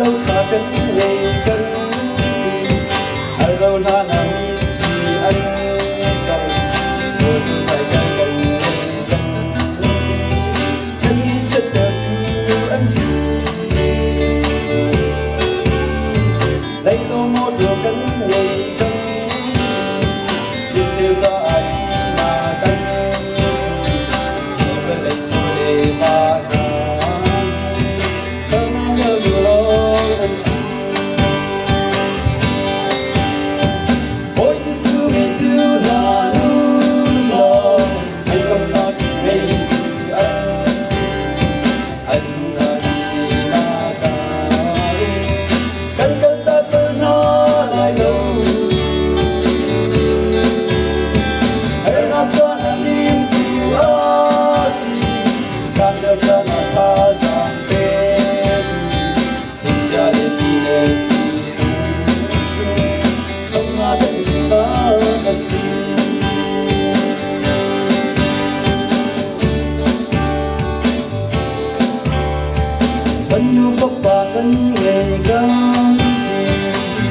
lâu thả cánh ngày cánh đi ở đâu là nắng thì anh rằng một dài càng gần ngày cánh đi cánh nghĩ chất đời yêu anh xin lấy câu một điều cánh ngày cánh đi biết chiều ra chi mà cánh xin yêu vẫn lệnh thôi để mà vẫn như bốc bà cánh ngày gan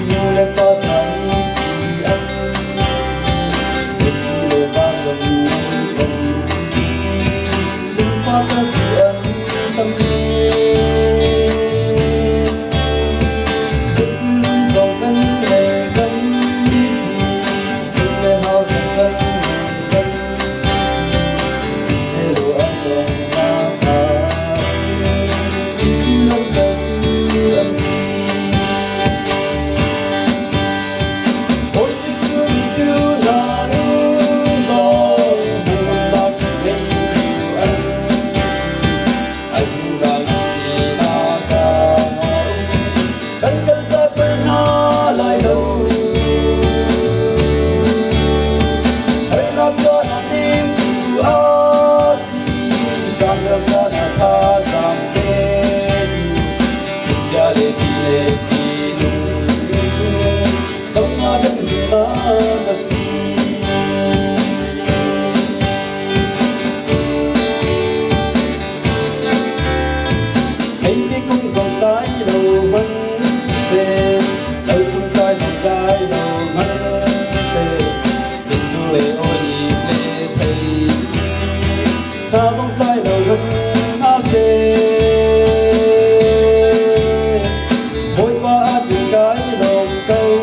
như lên to thành thì anh đừng để ba gần gần đừng phá tan thì anh tâm dẫn dòng cánh ngày cánh thì đừng để hao dòng cánh ngày cánh xin sẽ đồ an toàn hãy biết không dòng trái đầu mân xe đâu trong trái dòng trái đầu mân xe để xuống lệ ôi nhịp lệ thầy ta dòng trái đầu gân ta xe mỗi ba chữ cái đồng câu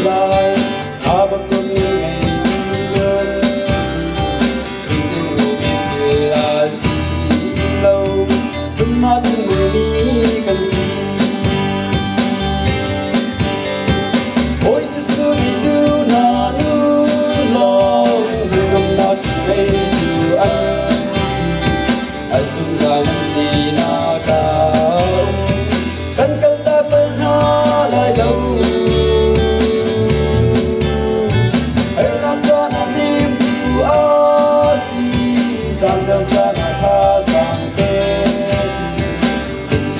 lại ta bất quân ngày đơn gì nhưng ngủ biết thì là gì lâu dân hát người đi cần gì ôi Giêsu vì tu na nu lòng đừng ngầm na kỳ mây từ anh gì ai dùng dài năng gì na cao cần cần ta bên ha lại đâu hãy làm cho na tim tu a si giang đơn ra na tha giang kê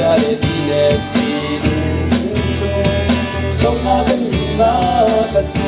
để đi đẹp thì đúng chung sống na cánh nhìn na ca si